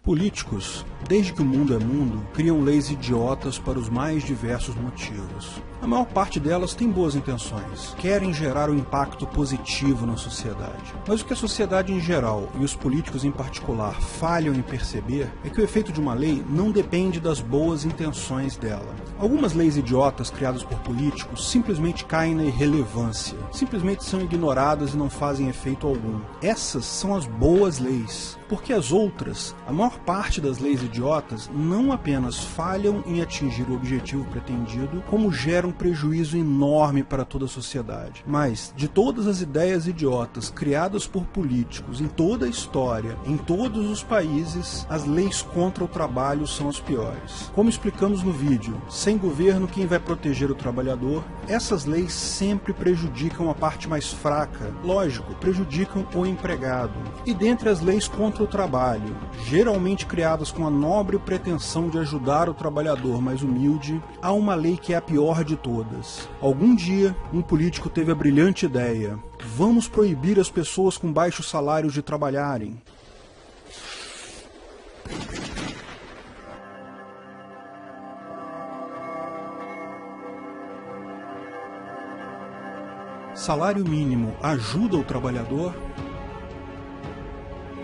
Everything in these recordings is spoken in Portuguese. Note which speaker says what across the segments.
Speaker 1: Políticos, desde que o mundo é mundo, criam leis idiotas para os mais diversos motivos. A maior parte delas tem boas intenções, querem gerar um impacto positivo na sociedade. Mas o que a sociedade em geral, e os políticos em particular, falham em perceber é que o efeito de uma lei não depende das boas intenções dela. Algumas leis idiotas criadas por políticos simplesmente caem na irrelevância, simplesmente são ignoradas e não fazem efeito algum. Essas são as boas leis, porque as outras, a maior parte das leis idiotas, não apenas falham em atingir o objetivo pretendido, como geram um prejuízo enorme para toda a sociedade. Mas, de todas as ideias idiotas criadas por políticos em toda a história, em todos os países, as leis contra o trabalho são as piores. Como explicamos no vídeo, sem governo, quem vai proteger o trabalhador? Essas leis sempre prejudicam a parte mais fraca. Lógico, prejudicam o empregado. E dentre as leis contra o trabalho, geralmente criadas com a nobre pretensão de ajudar o trabalhador mais humilde, há uma lei que é a pior de todas. Algum dia, um político teve a brilhante ideia: vamos proibir as pessoas com baixos salários de trabalharem. Salário mínimo ajuda o trabalhador?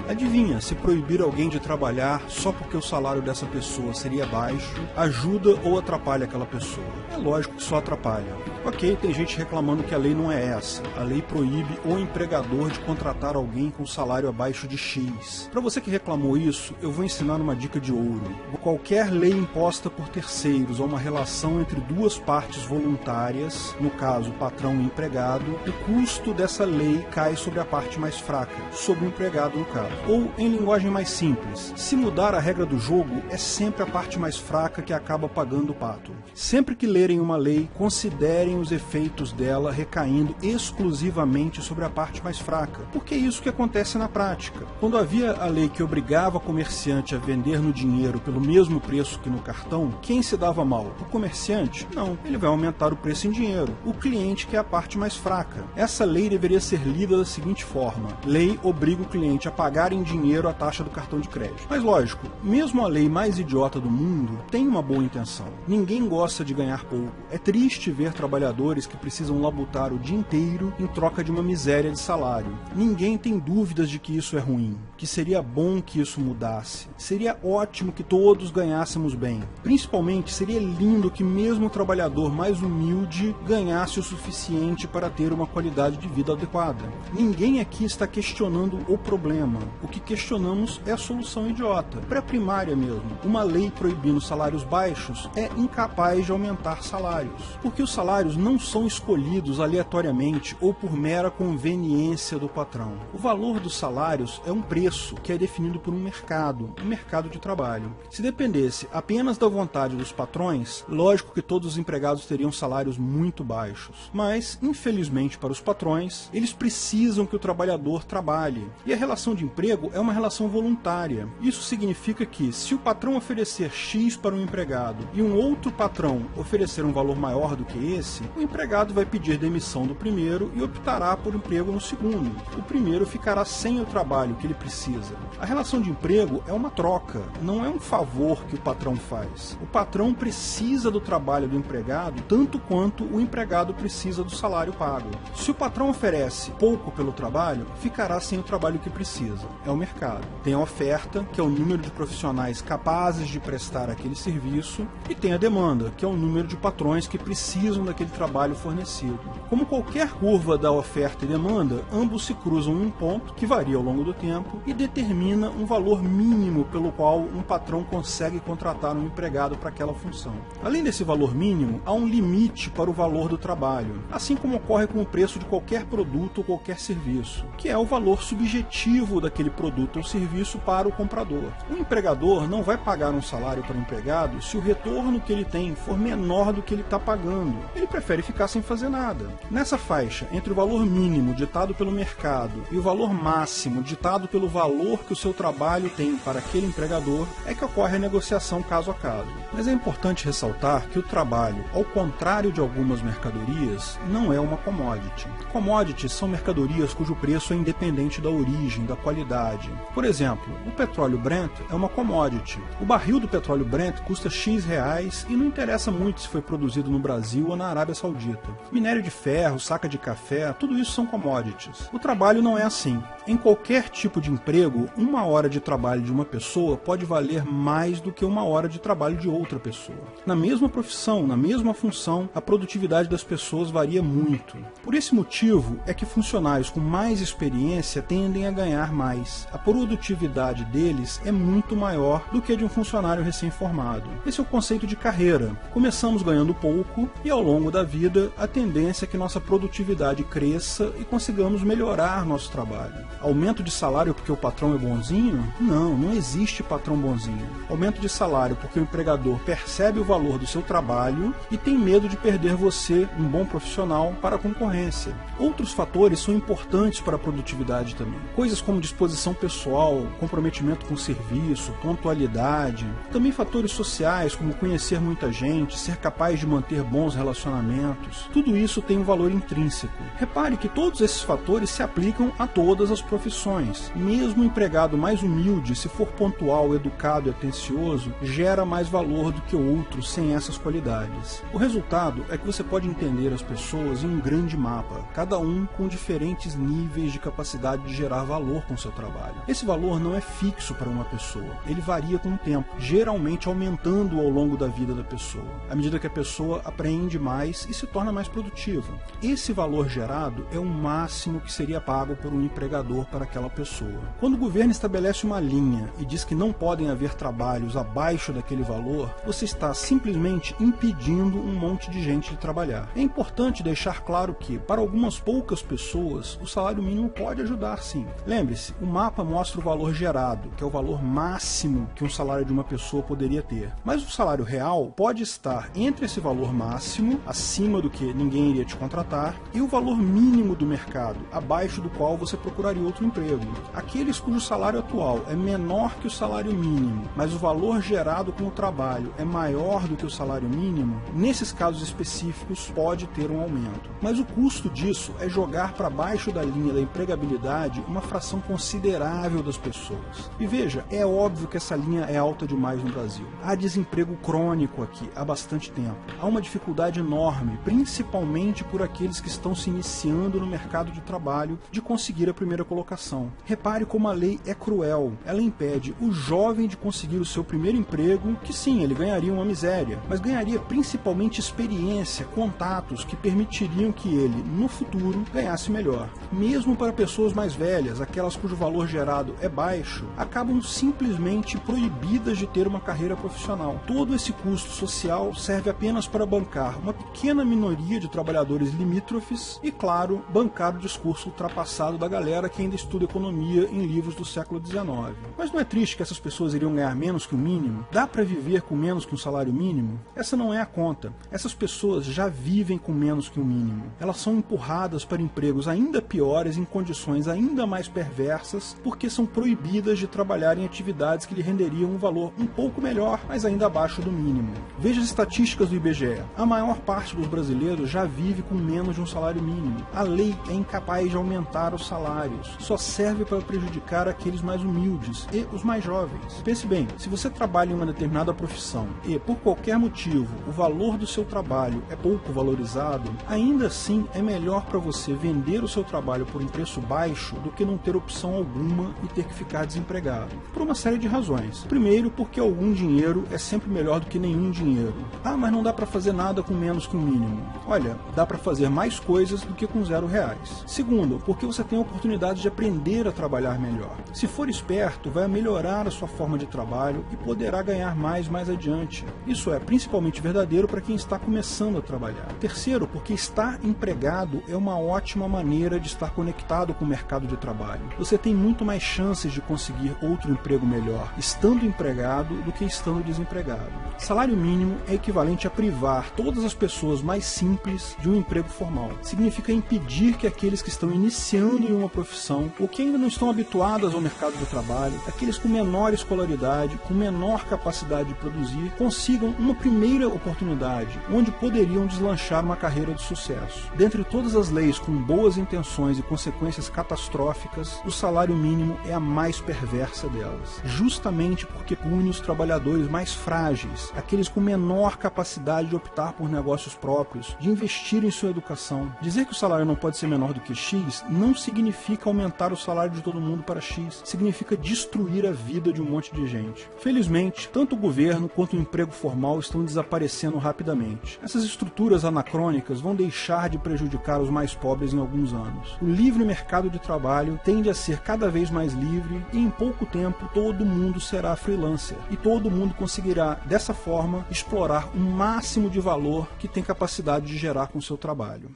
Speaker 1: Adivinha, se proibir alguém de trabalhar só porque o salário dessa pessoa seria baixo, ajuda ou atrapalha aquela pessoa? É lógico que só atrapalha. Ok, tem gente reclamando que a lei não é essa. A lei proíbe o empregador de contratar alguém com salário abaixo de X. Para você que reclamou isso, eu vou ensinar uma dica de ouro. Qualquer lei imposta por terceiros ou uma relação entre duas partes voluntárias, no caso patrão e empregado, o custo dessa lei cai sobre a parte mais fraca, sobre o empregado no caso. Ou, em linguagem mais simples, se mudar a regra do jogo, é sempre a parte mais fraca que acaba pagando o pato. Sempre que lerem uma lei, considerem os efeitos dela recaindo exclusivamente sobre a parte mais fraca, porque é isso que acontece na prática. Quando havia a lei que obrigava o comerciante a vender no dinheiro pelo mesmo preço que no cartão, quem se dava mal? O comerciante? Não, ele vai aumentar o preço em dinheiro. O cliente que é a parte mais fraca. Essa lei deveria ser lida da seguinte forma: lei obriga o cliente a pagar em dinheiro a taxa do cartão de crédito. Mas lógico, mesmo a lei mais idiota do mundo tem uma boa intenção. Ninguém gosta de ganhar pouco. É triste ver trabalhadores que precisam labutar o dia inteiro em troca de uma miséria de salário. Ninguém tem dúvidas de que isso é ruim, que seria bom que isso mudasse. Seria ótimo que todos ganhássemos bem. Principalmente seria lindo que mesmo o trabalhador mais humilde ganhasse o suficiente para ter uma qualidade de vida adequada. Ninguém aqui está questionando o problema. O que questionamos é a solução idiota, pré-primária mesmo. Uma lei proibindo salários baixos é incapaz de aumentar salários, porque os salários não são escolhidos aleatoriamente ou por mera conveniência do patrão. O valor dos salários é um preço que é definido por um mercado de trabalho. Se dependesse apenas da vontade dos patrões, lógico que todos os empregados teriam salários muito baixos. Mas, infelizmente para os patrões, eles precisam que o trabalhador trabalhe. E a relação de emprego é uma relação voluntária. Isso significa que, se o patrão oferecer X para um empregado e um outro patrão oferecer um valor maior do que esse, o empregado vai pedir demissão do primeiro e optará por emprego no segundo. O primeiro ficará sem o trabalho que ele precisa. A relação de emprego é uma troca, não é um favor que o patrão faz. O patrão precisa do trabalho do empregado tanto quanto o empregado precisa do salário pago. Se o patrão oferece pouco pelo trabalho, ficará sem o trabalho que precisa. É o mercado. Tem a oferta, que é o número de profissionais capazes de prestar aquele serviço, e tem a demanda, que é o número de patrões que precisam daquele trabalho fornecido. Como qualquer curva da oferta e demanda, ambos se cruzam em um ponto, que varia ao longo do tempo, e determina um valor mínimo pelo qual um patrão consegue contratar um empregado para aquela função. Além desse valor mínimo, há um limite para o valor do trabalho, assim como ocorre com o preço de qualquer produto ou qualquer serviço, que é o valor subjetivo daquele produto ou serviço para o comprador. O empregador não vai pagar um salário para o empregado se o retorno que ele tem for menor do que ele está pagando. Ele prefere ficar sem fazer nada. Nessa faixa, entre o valor mínimo ditado pelo mercado e o valor máximo ditado pelo valor que o seu trabalho tem para aquele empregador, é que ocorre a negociação caso a caso. Mas é importante ressaltar que o trabalho, ao contrário de algumas mercadorias, não é uma commodity. Commodities são mercadorias cujo preço é independente da origem, da qualidade. Por exemplo, o petróleo Brent é uma commodity. O barril do petróleo Brent custa X reais e não interessa muito se foi produzido no Brasil ou na Arábia Saudita. Minério de ferro, saca de café, tudo isso são commodities. O trabalho não é assim. Em qualquer tipo de emprego, 1 hora de trabalho de uma pessoa pode valer mais do que 1 hora de trabalho de outra pessoa. Na mesma profissão, na mesma função, a produtividade das pessoas varia muito. Por esse motivo é que funcionários com mais experiência tendem a ganhar mais. A produtividade deles é muito maior do que a de um funcionário recém-formado. Esse é o conceito de carreira. Começamos ganhando pouco e ao longo da vida a tendência é que nossa produtividade cresça e consigamos melhorar nosso trabalho. Aumento de salário porque o patrão é bonzinho? Não, não existe patrão bonzinho. Aumento de salário porque o empregador percebe o valor do seu trabalho e tem medo de perder você, um bom profissional, para a concorrência. Outros fatores são importantes para a produtividade também. Coisas como disposição pessoal, comprometimento com o serviço, pontualidade. Também fatores sociais como conhecer muita gente, ser capaz de manter bons relacionamentos. Tudo isso tem um valor intrínseco. Repare que todos esses fatores se aplicam a todas as profissões. Mesmo o empregado mais humilde, se for pontual, educado e atencioso, gera mais valor do que outros sem essas qualidades. O resultado é que você pode entender as pessoas em um grande mapa, cada um com diferentes níveis de capacidade de gerar valor com seu trabalho. Esse valor não é fixo para uma pessoa, ele varia com o tempo, geralmente aumentando ao longo da vida da pessoa, à medida que a pessoa aprende mais e se torna mais produtiva. Esse valor gerado é o máximo que seria pago por um empregador para aquela pessoa. Quando o governo estabelece uma linha e diz que não podem haver trabalhos abaixo daquele valor, você está simplesmente impedindo um monte de gente de trabalhar. É importante deixar claro que, para algumas poucas pessoas, o salário mínimo pode ajudar sim. Lembre-se, o mapa mostra o valor gerado, que é o valor máximo que um salário de uma pessoa poderia ter. Mas o salário real pode estar entre esse valor máximo, acima do que ninguém iria te contratar, e o valor mínimo do mercado, abaixo do qual você procuraria outro emprego. Aqueles cujo salário atual é menor que o salário mínimo, mas o valor gerado com o trabalho é maior do que o salário mínimo, nesses casos específicos pode ter um aumento. Mas o custo disso é jogar para baixo da linha da empregabilidade uma fração considerável das pessoas. E veja, é óbvio que essa linha é alta demais no Brasil. Há desemprego crônico aqui há bastante tempo. Há uma dificuldade enorme, principalmente por aqueles que estão se iniciando no mercado de trabalho, de conseguir a primeira colocação. Repare como a lei é cruel. Ela impede o jovem de conseguir o seu primeiro emprego, que sim, ele ganharia uma miséria, mas ganharia principalmente experiência, contatos que permitiriam que ele, no futuro, ganhasse melhor. Mesmo para pessoas mais velhas, aquelas cujo valor gerado é baixo, acabam simplesmente proibidas de ter uma carreira profissional. Todo esse custo social serve apenas para bancar uma pequena minoria de trabalhadores limítrofes e, claro, bancar o discurso ultrapassado da galera que ainda estuda economia em livros do século XIX. Mas não é triste que essas pessoas iriam ganhar menos que o mínimo? Dá para viver com menos que um salário mínimo? Essa não é a conta. Essas pessoas já vivem com menos que o mínimo. Elas são empurradas para empregos ainda piores em condições ainda mais perversas porque são proibidas de trabalhar em atividades que lhe renderiam um valor um pouco melhor, mas ainda abaixo do mínimo. Veja as estatísticas do IBGE. A maior parte dos brasileiros já vive com menos de um salário mínimo. A lei é incapaz de aumentar os salários. Só serve para prejudicar aqueles mais humildes e os mais jovens. Pense bem, se você trabalha em uma determinada profissão e, por qualquer motivo, o valor do seu trabalho é pouco valorizado, ainda assim é melhor para você vender o seu trabalho por um preço baixo do que não ter opção alguma e ter que ficar desempregado. Por uma série de razões. Primeiro, porque algum dinheiro é sempre melhor do que nenhum dinheiro. Ah, mas não dá para fazer nada com menos que o mínimo. Olha, dá para fazer mais coisas do que com R$0. Segundo, porque você tem a oportunidade de aprender a trabalhar melhor. Se for esperto, vai melhorar a sua forma de trabalho e poderá ganhar mais adiante. Isso é principalmente verdadeiro para quem está começando a trabalhar. Terceiro, porque estar empregado é uma ótima maneira de estar conectado com o mercado de trabalho. Você tem muito mais chances de conseguir outro emprego melhor estando empregado do que estando desempregado. Salário mínimo é equivalente a privar todas as pessoas mais simples de um emprego formal. Significa impedir que aqueles que estão iniciando em uma profissão ou que ainda não estão habituadas ao mercado de trabalho, aqueles com menor escolaridade, com menor capacidade de produzir, consigam uma primeira oportunidade, onde poderiam deslanchar uma carreira de sucesso. Dentre todas as leis com boas intenções e consequências catastróficas, o salário mínimo é a mais perversa delas, justamente porque pune os trabalhadores mais frágeis, aqueles com menor capacidade de optar por negócios próprios, de investir em sua educação. Dizer que o salário não pode ser menor do que X não significa aumentar o salário de todo mundo para X, significa destruir a vida de um monte de gente. Felizmente, tanto o governo quanto o emprego formal estão desaparecendo rapidamente. Essas estruturas anacrônicas vão deixar de prejudicar os mais pobres em alguns anos. O livre mercado de trabalho tende a ser cada vez mais livre e em pouco tempo todo mundo será freelancer e todo mundo conseguirá, dessa forma, explorar o máximo de valor que tem capacidade de gerar com seu trabalho.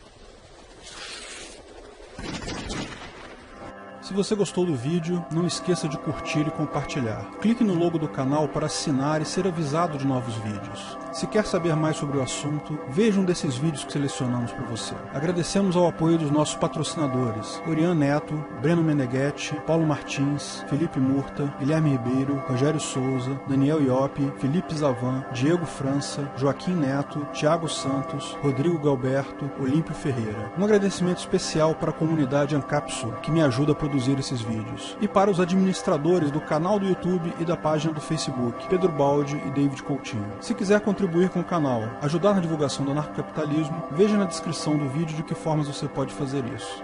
Speaker 1: Se você gostou do vídeo, não esqueça de curtir e compartilhar. Clique no logo do canal para assinar e ser avisado de novos vídeos. Se quer saber mais sobre o assunto, veja um desses vídeos que selecionamos para você. Agradecemos ao apoio dos nossos patrocinadores: Orian Neto, Breno Meneghetti, Paulo Martins, Felipe Murta, Guilherme Ribeiro, Rogério Souza, Daniel Iopi, Felipe Zavan, Diego França, Joaquim Neto, Thiago Santos, Rodrigo Galberto, Olímpio Ferreira. Um agradecimento especial para a comunidade Ancapsul, que me ajuda a produzir esses vídeos. E para os administradores do canal do YouTube e da página do Facebook, Pedro Baldi e David Coutinho. Se quiser contribuir com o canal, ajudar na divulgação do anarcocapitalismo, veja na descrição do vídeo de que formas você pode fazer isso.